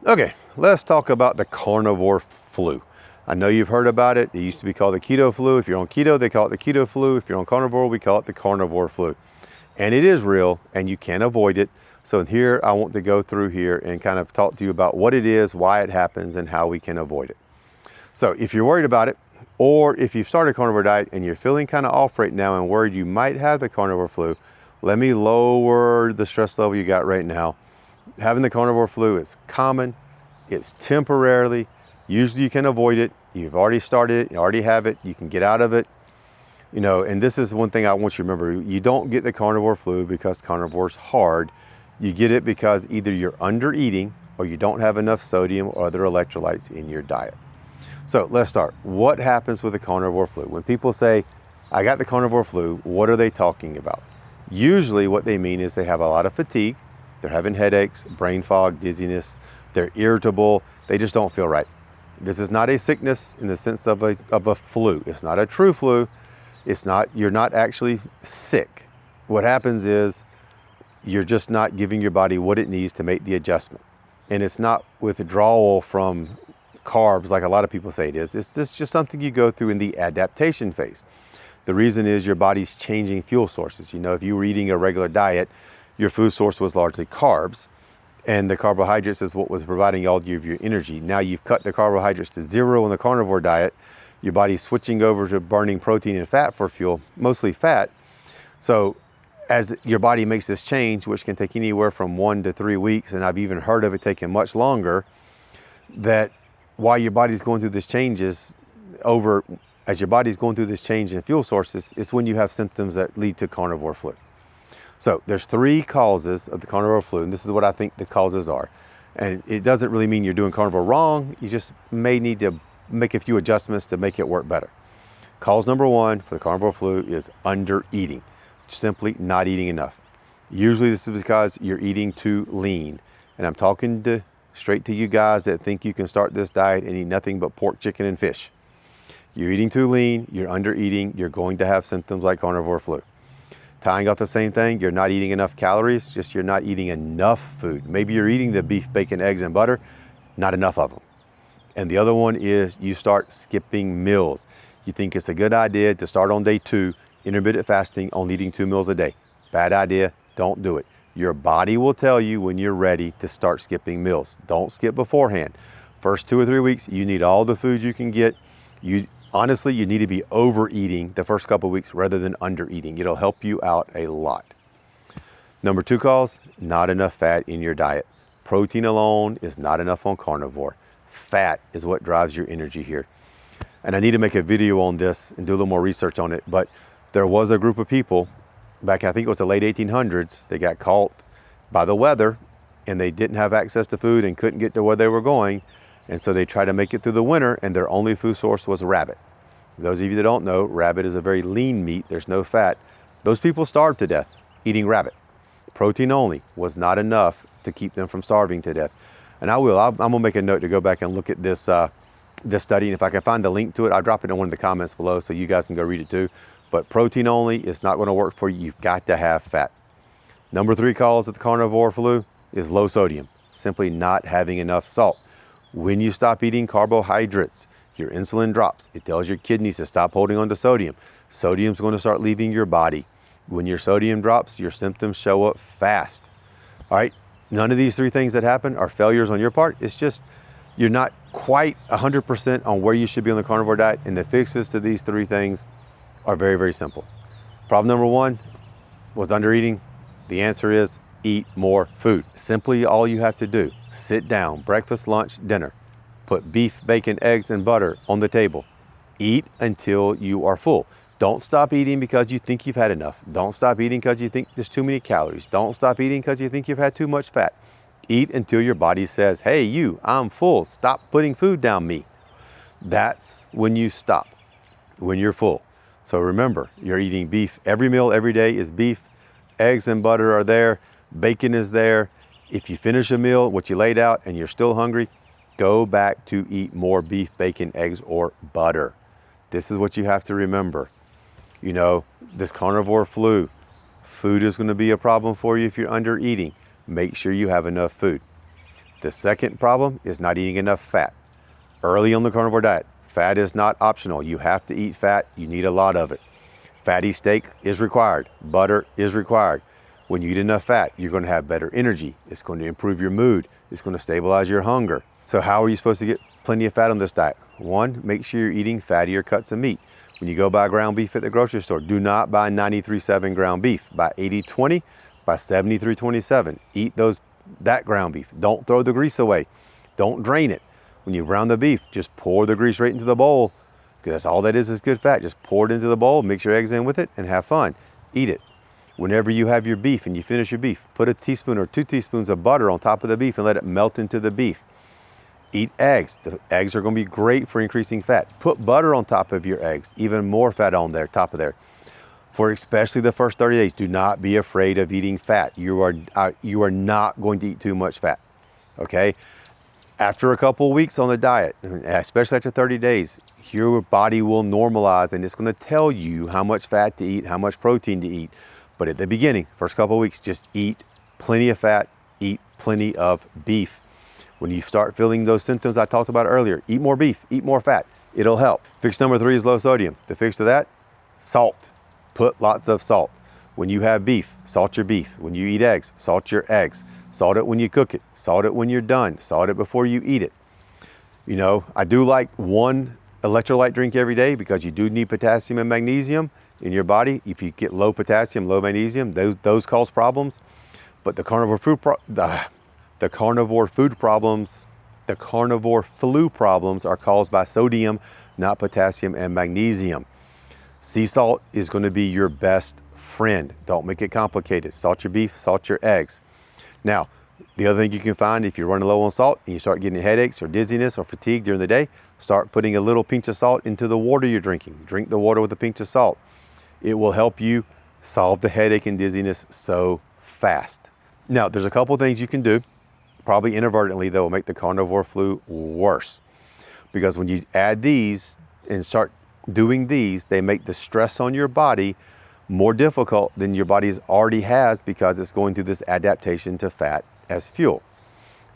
Okay, let's talk about the carnivore flu. I know you've heard about it. It used to be called the keto flu. If you're on keto, they call it the keto flu. If you're on carnivore, we call it the carnivore flu. And it is real and you can't avoid it. So here, I want to go through here and kind of talk to you about what it is, why it happens, and how we can avoid it. So if you're worried about it, or if you've started a carnivore diet and you're feeling kind of off right now and worried you might have the carnivore flu, let me lower the stress level you got right now. Having the carnivore flu is common, it's temporarily, usually you can avoid it. You've already started it, you already have it, you can get out of it. You know, and this is one thing I want you to remember. You don't get the carnivore flu because carnivore's hard. You get it because either you're under eating or you don't have enough sodium or other electrolytes in your diet. So let's start. What happens with the carnivore flu? When people say, I got the carnivore flu, what are they talking about? Usually what they mean is they have a lot of fatigue, they're having headaches, brain fog, dizziness, they're irritable, they just don't feel right. This is not a sickness in the sense of a flu. It's not a true flu. You're not actually sick. What happens is you're just not giving your body what it needs to make the adjustment. And it's not withdrawal from carbs like a lot of people say it is. It's just something you go through in the adaptation phase. The reason is your body's changing fuel sources. You know, if you were eating a regular diet, your food source was largely carbs, and the carbohydrates is what was providing all of your energy. Now you've cut the carbohydrates to zero in the carnivore diet. Your body's switching over to burning protein and fat for fuel, mostly fat. So as your body makes this change, which can take anywhere from 1 to 3 weeks, and I've even heard of it taking much longer, that while your body's going through this changes as your body's going through this change in fuel sources, it's when you have symptoms that lead to carnivore flu. So there's 3 causes of the carnivore flu, and this is what I think the causes are. And it doesn't really mean you're doing carnivore wrong. You just may need to make a few adjustments to make it work better. Cause number 1 for the carnivore flu is under eating, simply not eating enough. Usually this is because you're eating too lean. And I'm talking straight to you guys that think you can start this diet and eat nothing but pork, chicken, and fish. You're eating too lean, you're under eating, you're going to have symptoms like carnivore flu. Tying off the same thing, you're not eating enough calories, just you're not eating enough food. Maybe you're eating the beef, bacon, eggs, and butter, not enough of them. And the other one is you start skipping meals. You think it's a good idea to start on day 2, intermittent fasting, on eating 2 meals a day. Bad idea, don't do it. Your body will tell you when you're ready to start skipping meals. Don't skip beforehand. First 2 or 3 weeks, you need all the food you can get. Honestly, you need to be overeating the first couple of weeks rather than undereating. It'll help you out a lot. Number 2 cause, not enough fat in your diet. Protein alone is not enough on carnivore. Fat is what drives your energy here. And I need to make a video on this and do a little more research on it, but there was a group of people back, I think it was the late 1800s, they got caught by the weather and they didn't have access to food and couldn't get to where they were going. And so they tried to make it through the winter and their only food source was rabbit. Those of you that don't know, rabbit is a very lean meat. There's no fat. Those people starved to death eating rabbit. Protein only was not enough to keep them from starving to death. And I'm gonna make a note to go back and look at this study. And if I can find the link to it, I'll drop it in one of the comments below so you guys can go read it too. But protein only is not gonna work for you. You've got to have fat. Number 3 cause of the carnivore flu is low sodium, simply not having enough salt. When you stop eating carbohydrates, your insulin drops. It tells your kidneys to stop holding on to sodium. Sodium's going to start leaving your body. When your sodium drops, your symptoms show up fast. All right, none of these 3 things that happen are failures on your part. It's just you're not quite 100% on where you should be on the carnivore diet, and the fixes to these 3 things are very, very simple. Problem number 1 was undereating. The answer is eat more food. Simply all you have to do, sit down, breakfast, lunch, dinner, put beef, bacon, eggs, and butter on the table. Eat until you are full. Don't stop eating because you think you've had enough. Don't stop eating because you think there's too many calories. Don't stop eating because you think you've had too much fat. Eat until your body says, hey, I'm full. Stop putting food down me. That's when you stop, when you're full. So remember, you're eating beef. Every meal, every day is beef. Eggs and butter are there. Bacon is there. If you finish a meal, what you laid out, and you're still hungry, go back to eat more beef, bacon, eggs, or butter. This is what you have to remember. You know, this carnivore flu, food is going to be a problem for you if you're under eating. Make sure you have enough food. The second problem is not eating enough fat. Early on the carnivore diet, fat is not optional. You have to eat fat. You need a lot of it. Fatty steak is required. Butter is required. When you eat enough fat, you're going to have better energy. It's going to improve your mood. It's going to stabilize your hunger. So how are you supposed to get plenty of fat on this diet? One, make sure you're eating fattier cuts of meat. When you go buy ground beef at the grocery store, do not buy 93.7 ground beef. Buy 80/20, buy 73/27. Eat that ground beef. Don't throw the grease away. Don't drain it. When you brown the beef, just pour the grease right into the bowl, because that's all that is good fat. Just pour it into the bowl, mix your eggs in with it, and have fun. Eat it. Whenever you have your beef and you finish your beef, put a teaspoon or 2 teaspoons of butter on top of the beef and let it melt into the beef. Eat eggs. The eggs are going to be great for increasing fat. Put butter on top of your eggs, even more fat on there, top of there. For especially the first 30 days, do not be afraid of eating fat. You are not going to eat too much fat, okay? After a couple of weeks on the diet, especially after 30 days, your body will normalize and it's going to tell you how much fat to eat, how much protein to eat. But at the beginning, first couple of weeks, just eat plenty of fat, eat plenty of beef. When you start feeling those symptoms I talked about earlier, eat more beef, eat more fat. It'll help. Fix number 3 is low sodium. The fix to that, salt. Put lots of salt. When you have beef, salt your beef. When you eat eggs, salt your eggs. Salt it when you cook it. Salt it when you're done. Salt it before you eat it. You know, I do like one electrolyte drink every day because you do need potassium and magnesium in your body. If you get low potassium, low magnesium, those cause problems. But the carnivore flu problems are caused by sodium, not potassium and magnesium. Sea salt is going to be your best friend. Don't make it complicated. Salt your beef, salt your eggs. Now, the other thing you can find if you're running low on salt and you start getting headaches or dizziness or fatigue during the day, start putting a little pinch of salt into the water you're drinking. Drink the water with a pinch of salt. It will help you solve the headache and dizziness so fast. Now, there's a couple things you can do, probably inadvertently, that will make the carnivore flu worse. Because when you add these and start doing these, they make the stress on your body more difficult than your body already has because it's going through this adaptation to fat as fuel.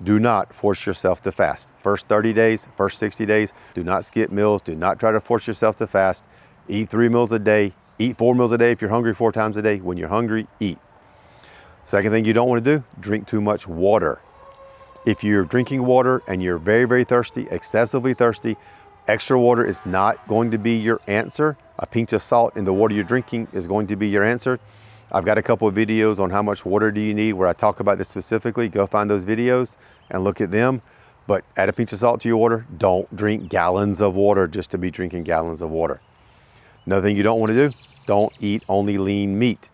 Do not force yourself to fast. First 30 days, first 60 days, do not skip meals. Do not try to force yourself to fast. Eat 3 meals a day. Eat 4 meals a day if you're hungry 4 times a day. When you're hungry, eat. Second thing you don't want to do, drink too much water. If you're drinking water and you're very, very thirsty, excessively thirsty, extra water is not going to be your answer. A pinch of salt in the water you're drinking is going to be your answer. I've got a couple of videos on how much water do you need where I talk about this specifically. Go find those videos and look at them. But add a pinch of salt to your water. Don't drink gallons of water just to be drinking gallons of water. Another thing you don't want to do, don't eat only lean meat.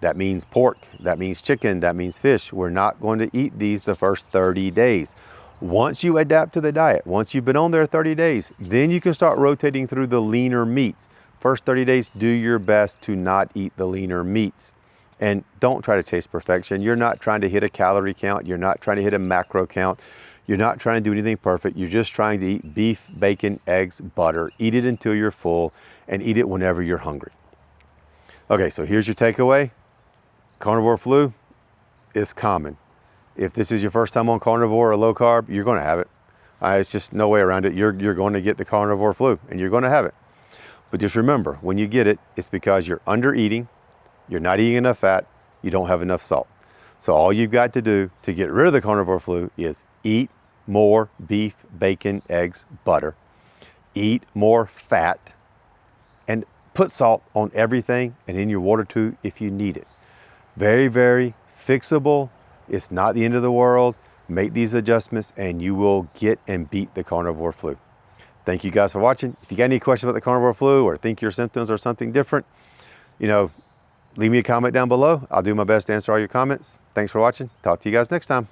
That means pork, that means chicken, that means fish. We're not going to eat these the first 30 days. Once you adapt to the diet, once you've been on there 30 days, then you can start rotating through the leaner meats. First 30 days, do your best to not eat the leaner meats. And don't try to chase perfection. You're not trying to hit a calorie count. You're not trying to hit a macro count. You're not trying to do anything perfect. You're just trying to eat beef, bacon, eggs, butter. Eat it until you're full and eat it whenever you're hungry. Okay, so here's your takeaway. Carnivore flu is common. If this is your first time on carnivore or low carb, you're going to have it. It's just no way around it. You're going to get the carnivore flu and you're going to have it. But just remember, when you get it, it's because you're under eating, you're not eating enough fat, you don't have enough salt. So all you've got to do to get rid of the carnivore flu is eat more beef, bacon, eggs, butter. Eat more fat and put salt on everything and in your water too if you need it. Very, very fixable. It's not the end of the world. Make these adjustments and you will get and beat the carnivore flu. Thank you guys for watching. If you got any questions about the carnivore flu or think your symptoms are something different, leave me a comment down below. I'll do my best to answer all your comments. Thanks for watching. Talk to you guys next time.